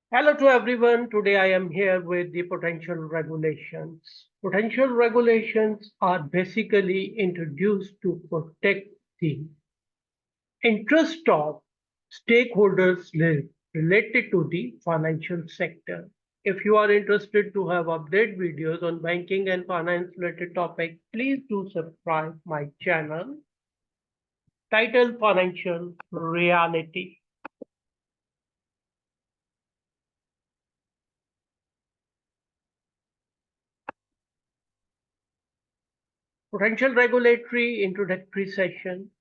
Hello to everyone. Today I am here with the potential regulations. Potential regulations are basically introduced to protect the interest of stakeholders related to the financial sector. If you are interested to have update videos on banking and finance related topics, please do subscribe my channel titled Financial Reality. Potential regulatory introductory session.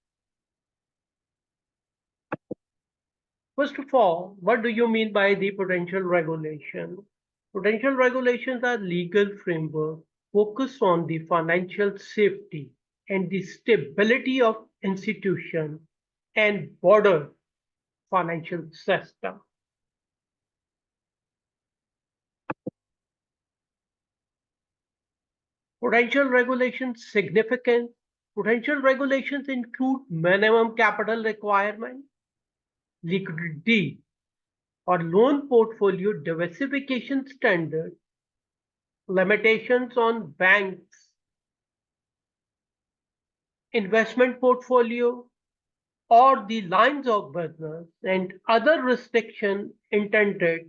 First of all, what do you mean by the potential regulation? Potential regulations are legal framework focused on the financial safety and the stability of institution and broader financial system. Potential regulations significant. Potential regulations include minimum capital requirement, liquidity or loan portfolio diversification standard, limitations on banks' investment portfolio, or the lines of business, and other restrictions intended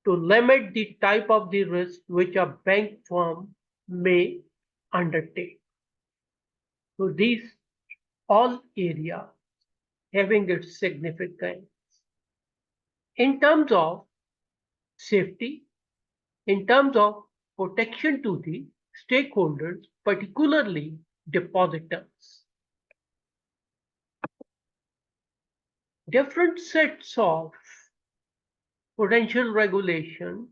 to limit the type of the risk which a bank firm may undertake. So these all areas having its significance in terms of safety, in terms of protection to the stakeholders, particularly depositors. Different sets of potential regulations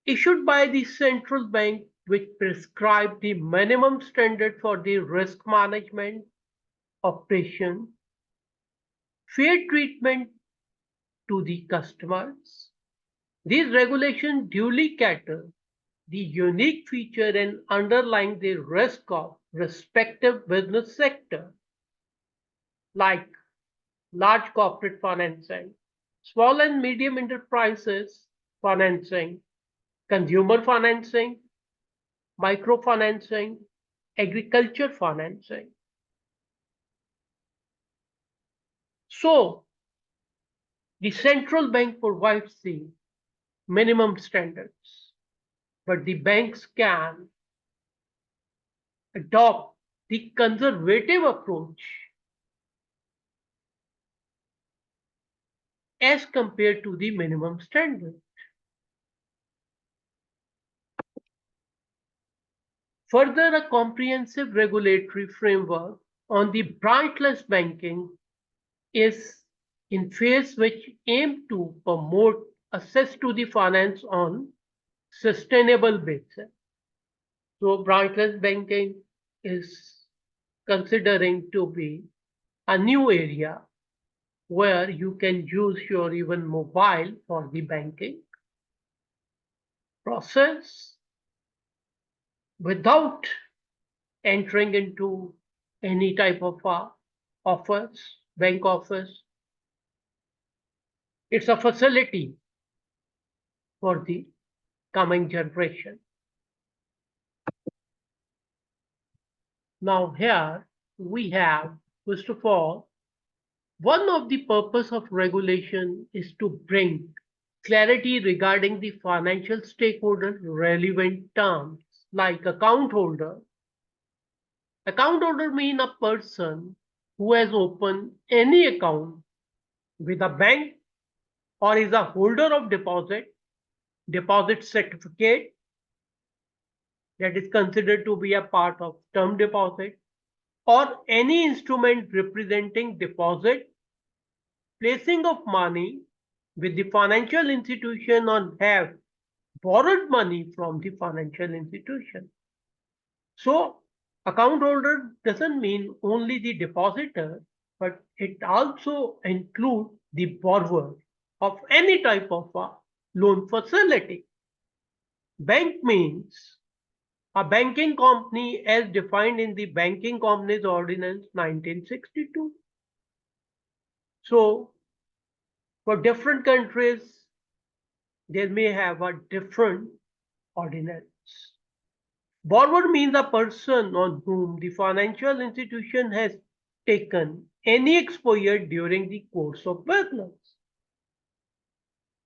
issued by the central bank which prescribe the minimum standard for the risk management operation, fair treatment to the customers. These regulations duly cater the unique feature and underlying the risk of respective business sector, like large corporate financing, small and medium enterprises financing, consumer financing, microfinancing, agriculture financing. So, the central bank provides the minimum standards, but the banks can adopt the conservative approach as compared to the minimum standard. Further, a comprehensive regulatory framework on the branchless banking is in phase which aim to promote access to the finance on sustainable basis. So branchless banking is considering to be a new area where you can use your even mobile for the banking process without entering into any type of office, bank office. It's a facility for the coming generation. Now here we have, first of all, one of the purpose of regulation is to bring clarity regarding the financial stakeholder relevant terms like account holder. Account holder means a person who has opened any account with a bank or is a holder of deposit certificate that is considered to be a part of term deposit, or any instrument representing deposit, placing of money with the financial institution or have borrowed money from the financial institution. So account holder doesn't mean only the depositor, but it also includes the borrower of any type of a loan facility. Bank means a banking company as defined in the Banking Companies Ordinance 1962. So For different countries, they may have a different ordinance. Borrower means a person on whom the financial institution has taken any exposure during the course of business.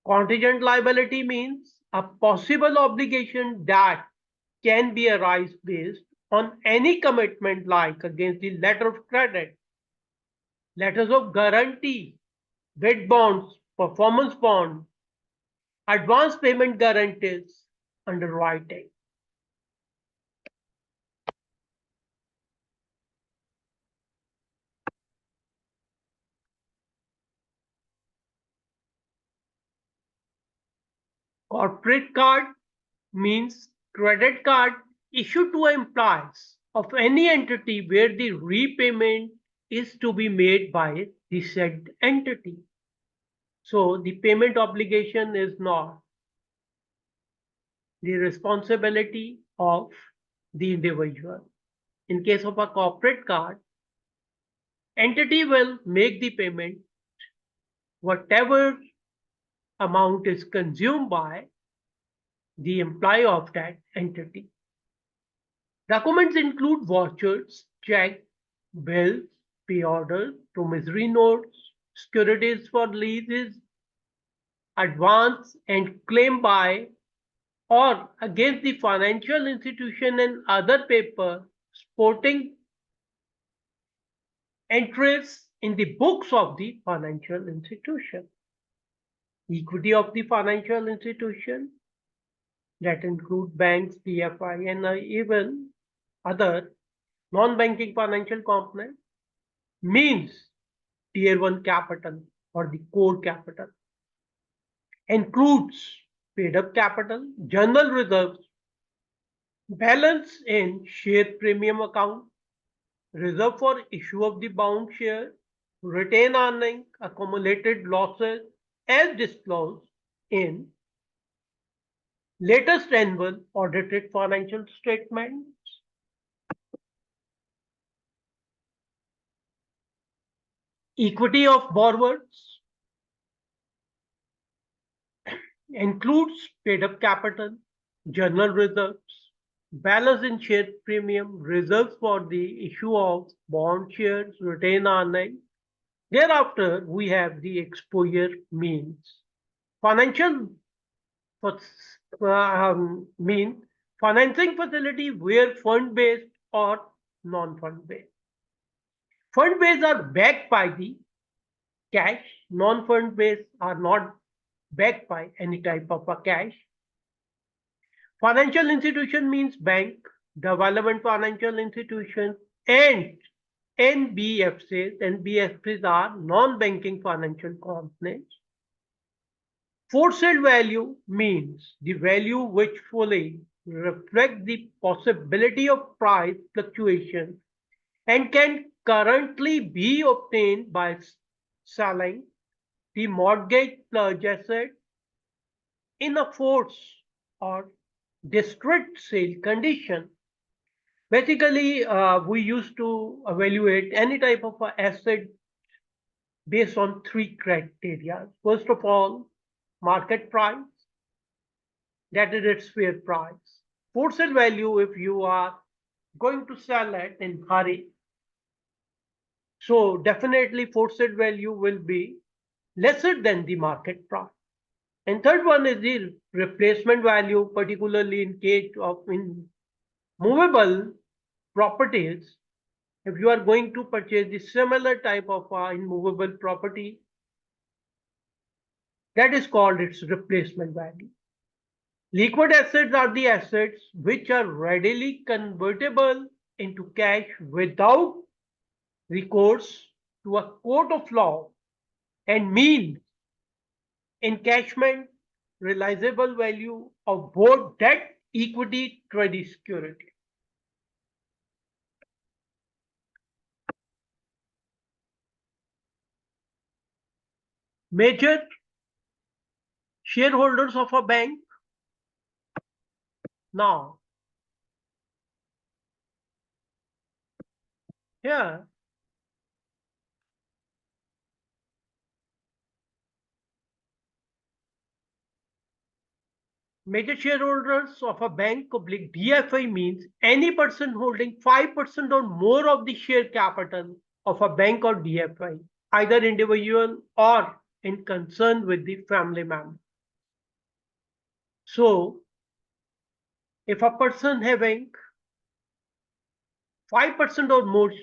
Contingent liability means a possible obligation that can be arise based on any commitment like against the letter of credit, letters of guarantee, bid bonds, performance bond, advance payment guarantees, underwriting. Corporate card means credit card issued to employees of any entity where the repayment is to be made by the said entity. So the payment obligation is not the responsibility of the individual. In case of a corporate card, entity will make the payment whatever amount is consumed by the employee of that entity. Documents include vouchers, checks, bills, pay orders, promissory notes, securities for leases, advance and claim by or against the financial institution and other paper supporting entries in the books of the financial institution. Equity of the financial institution that include banks, DFI, and even other non-banking financial components means tier 1 capital or the core capital. Includes paid up capital, general reserves, balance in share premium account, reserve for issue of the bound share, retained earning, accumulated losses as disclosed in latest annual audited financial statements. Equity of borrowers includes paid up capital, general reserves, balance in share premium, reserves for the issue of bond shares, retained earning. Thereafter, we have the exposure means. Financial mean financing facility where fund based or non-fund based. Fund based are backed by the cash, non-fund based are not backed by any type of a cash. Financial institution means bank, development financial institutions, and NBFCs. NBFCs are non-banking financial companies. For sale value means the value which fully reflects the possibility of price fluctuation and can currently be obtained by selling the mortgage pledge asset in a force or distressed sale condition. Basically, we used to evaluate any type of asset based on three criteria. First of all, market price, that is its fair price. For sale value, if you are going to sell it in hurry, so definitely for sale value will be lesser than the market price. And third one is the replacement value, particularly in case of movable properties. If you are going to purchase the similar type of immovable property, that is called its replacement value. Liquid assets are the assets which are readily convertible into cash without recourse to a court of law and mean encashment realizable value of both debt, equity, trade security. Major shareholders of a bank now. Here, Major shareholders of a bank oblique DFI means any person holding 5% or more of the share capital of a bank or DFI, either individual or in concern with the family member. So, if a person having 5% or more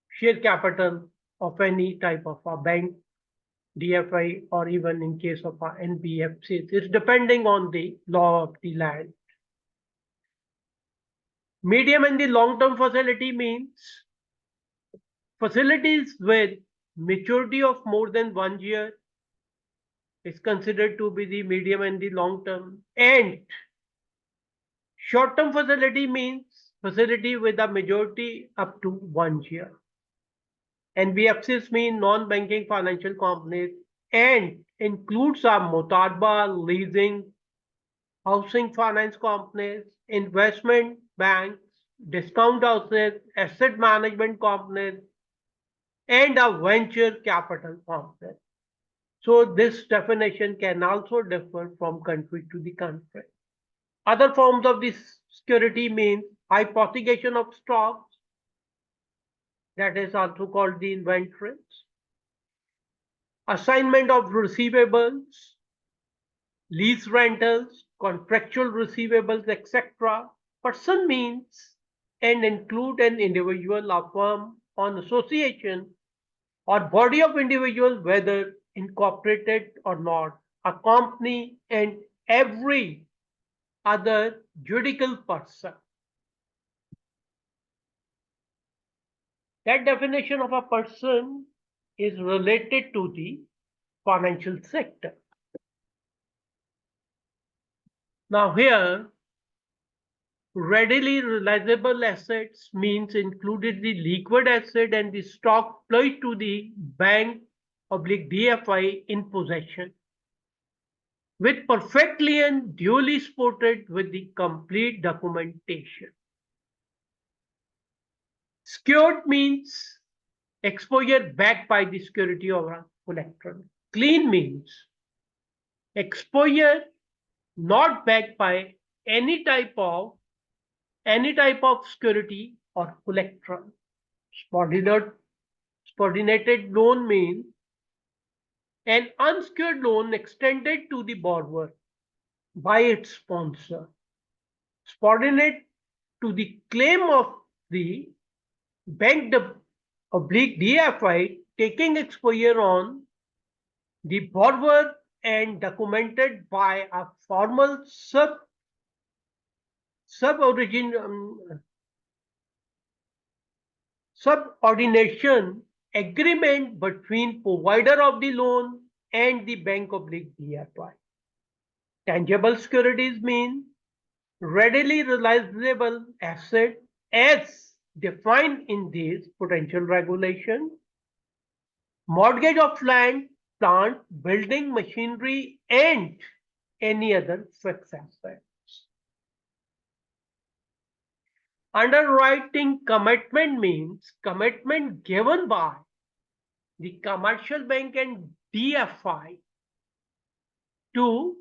share capital of any type of a bank, DFI, or even in case of a NBFCs, it's depending on the law of the land. Medium and the long-term facility means facilities with maturity of more than 1 year is considered to be the medium and the long term. And short-term facility means facility with a majority up to 1 year. NBFCs mean non-banking financial companies and includes a mutarba, leasing, housing finance companies, investment banks, discount houses, asset management companies, and a venture capital company. So this definition can also differ from country to the country. Other forms of this security means hypothecation of stocks, that is also called the inventories, assignment of receivables, lease rentals, contractual receivables, etc. Person means and include an individual, a firm, an association, or body of individuals, whether incorporated or not, a company, and every other juridical person. That definition of a person is related to the financial sector. Now here, readily realizable assets means included the liquid asset and the stock pledged to the bank oblique DFI in possession, with perfectly and duly supported with the complete documentation. Secured means exposure backed by the security of a collateral. Clean means exposure not backed by any type of security or collateral. Subordinated loan means an unsecured loan extended to the borrower by its sponsor, subordinate to the claim of the bank oblique DFI, taking exposure on the borrower and documented by a formal subordination agreement between provider of the loan and the bank oblique DFI. Tangible securities mean readily realizable asset as defined in this Prudential regulation. Mortgage of land, plant, building, machinery, and any other fixed assets. Underwriting commitment means commitment given by the commercial bank and DFI to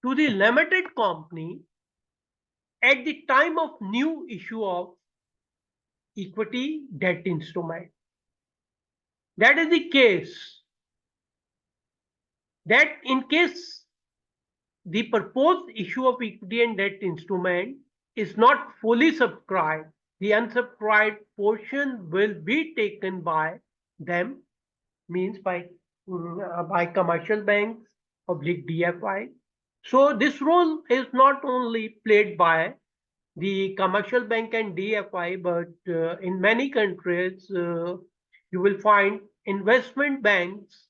the limited company at the time of new issue of equity debt instrument. That is the case that in case the proposed issue of equity and debt instrument is not fully subscribed, the unsubscribed portion will be taken by them, means by commercial banks, oblique DFI. So this role is not only played by the commercial bank and DFI, but in many countries, you will find investment banks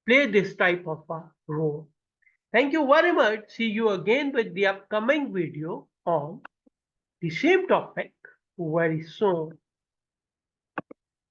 play this type of a role. Thank you very much. See you again with the upcoming video on the same topic very soon.